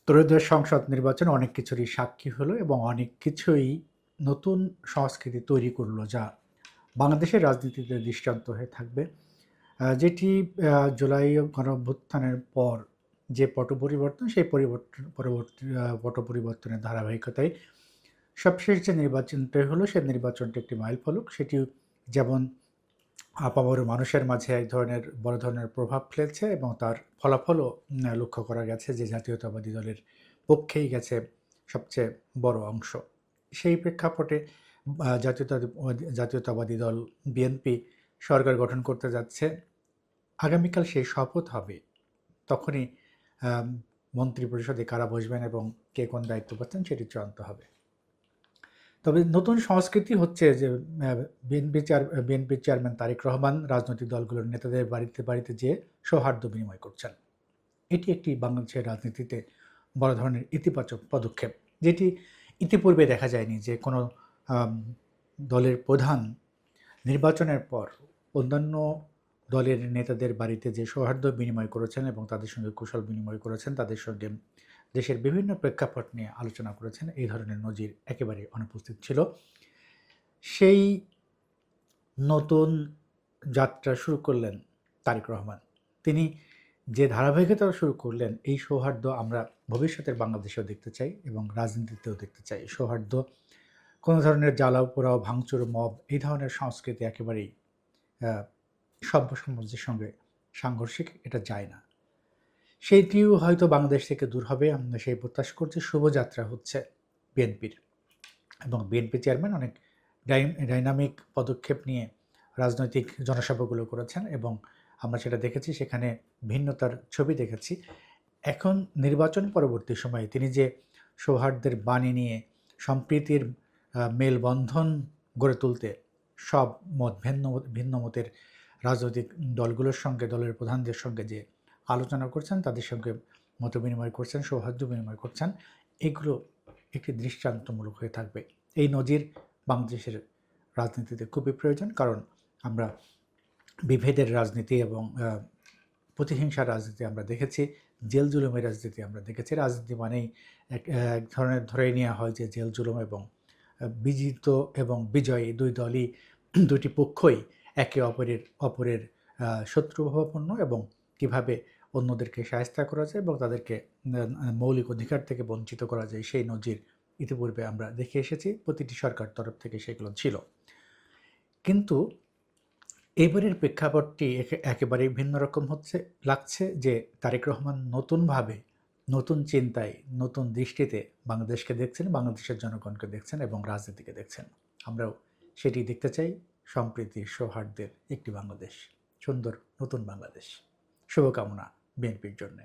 ত্রয়োদশ সংসদ নির্বাচন অনেক কিছুরই সাক্ষী হলো এবং অনেক কিছুই নতুন সংস্কৃতি তৈরি করলো, যা বাংলাদেশের রাজনীতিতে দৃষ্টান্ত হয়ে থাকবে। যেটি জুলাই গণঅভ্যুত্থানের পর যে পট পরিবর্তন, সেই পট পরিবর্তনের ধারাবাহিকতায় সবশেষ যে নির্বাচনটাই হলো, সেই নির্বাচনটি একটি মাইলফলক। সেটি যেমন আপামর মানুষের মাঝে এক ধরনের বড় ধরনের প্রভাব ফেলেছে এবং তার ফলাফলও লক্ষ্য করা গেছে যে জাতীয়তাবাদী দলের পক্ষেই গেছে সবচেয়ে বড় অংশ। সেই প্রেক্ষাপটে জাতীয়তাবাদী দল বিএনপি সরকার গঠন করতে যাচ্ছে। আগামীকাল সেই শপথ হবে, তখনই মন্ত্রিপরিষদে কারা বসবেন এবং কে কোন দায়িত্ব পাচ্ছেন সেটি চূড়ান্ত হবে। তবে নতুন সংস্কৃতি হচ্ছে যে বিএনপির চেয়ারম্যান তারেক রহমান রাজনৈতিক দলগুলোর নেতাদের বাড়িতে বাড়িতে যেয়ে সৌহার্দ্য বিনিময় করছেন। এটি একটি বাংলাদেশের রাজনীতিতে বড় ধরনের ইতিবাচক পদক্ষেপ, যেটি ইতিপূর্বে দেখা যায়নি যে কোনো দলের প্রধান নির্বাচনের পর অন্যান্য দলের নেতাদের বাড়িতে যে সৌহার্দ্য বিনিময় করেছেন এবং তাদের সঙ্গে কুশল বিনিময় করেছেন, তাদের সঙ্গে দেশের বিভিন্ন প্রেক্ষাপট নিয়ে আলোচনা করেছেন। এই ধরনের নজির একেবারে অনুপস্থিত ছিল। সেই নতুন যাত্রা শুরু করলেন তারেক রহমান। তিনি যে ধারাবাহিকতা শুরু করলেন, এই সৌহার্দ্য আমরা ভবিষ্যতের বাংলাদেশেও দেখতে চাই এবং রাজনীতিতেও দেখতে চাই। সৌহার্দ্য, কোনো ধরনের জ্বালাও পোড়াও, ভাঙচুর, মব, এই ধরনের সংস্কৃতি একেবারেই সভ্য সমাজের সঙ্গে সাংঘর্ষিক, এটা যায় না। সেইটিও হয়তো বাংলাদেশ থেকে দূর হবে, আমরা সেই প্রত্যাশা করছি। শুভযাত্রা হচ্ছে বিএনপির, এবং বিএনপি চেয়ারম্যান অনেক ডাইনামিক পদক্ষেপ নিয়ে রাজনৈতিক জনসভাগুলো করেছেন এবং আমরা সেটা দেখেছি, সেখানে ভিন্নতার ছবি দেখেছি। এখন নির্বাচন পরবর্তী সময়ে তিনি যে সৌহার্দ্যের বাণী নিয়ে সম্প্রীতির মেলবন্ধন গড়ে তুলতে সব ভিন্ন মতের রাজনৈতিক দলগুলোর সঙ্গে, দলের প্রধানদের সঙ্গে যে আলোচনা করছেন, তাদের সঙ্গে মত বিনিময় করছেন, সৌহার্দ্য বিনিময় করছেন, এগুলো একটি দৃষ্টান্তমূলক হয়ে থাকবে। এই নজির বাংলাদেশের রাজনীতিতে খুবই প্রয়োজন, কারণ আমরা বিভেদের রাজনীতি এবং প্রতিহিংসার রাজনীতি আমরা দেখেছি, জেল জুলুমের রাজনীতি আমরা দেখেছি। রাজনীতি মানেই এক ধরনের ধরেই নেওয়া হয় যে জেল জুলুম এবং বিজিত এবং বিজয়ী দুই দলই, দুটি পক্ষই একে অপরের শত্রুভাবাপন্ন, এবং কিভাবে অন্যদেরকে শায়েস্তা করা যায় এবং তাদেরকে মৌলিক অধিকার থেকে বঞ্চিত করা যায়, সেই নজির ইতিপূর্বে আমরা দেখে এসেছি। প্রতিটি সরকার তরফ থেকে সেগুলো ছিল। কিন্তু এবারের প্রেক্ষাপটটি একেবারেই ভিন্ন রকম লাগছে যে তারেক রহমান নতুনভাবে, নতুন চিন্তায়, নতুন দৃষ্টিতে বাংলাদেশকে দেখছেন, বাংলাদেশের জনগণকে দেখছেন এবং রাজনীতিকে দেখছেন। আমরাও সেটি দেখতে চাই, সম্প্রীতি সৌহার্দ্যের একটি বাংলাদেশ, সুন্দর নতুন বাংলাদেশ। শুভকামনা বিএনপির জন্যে।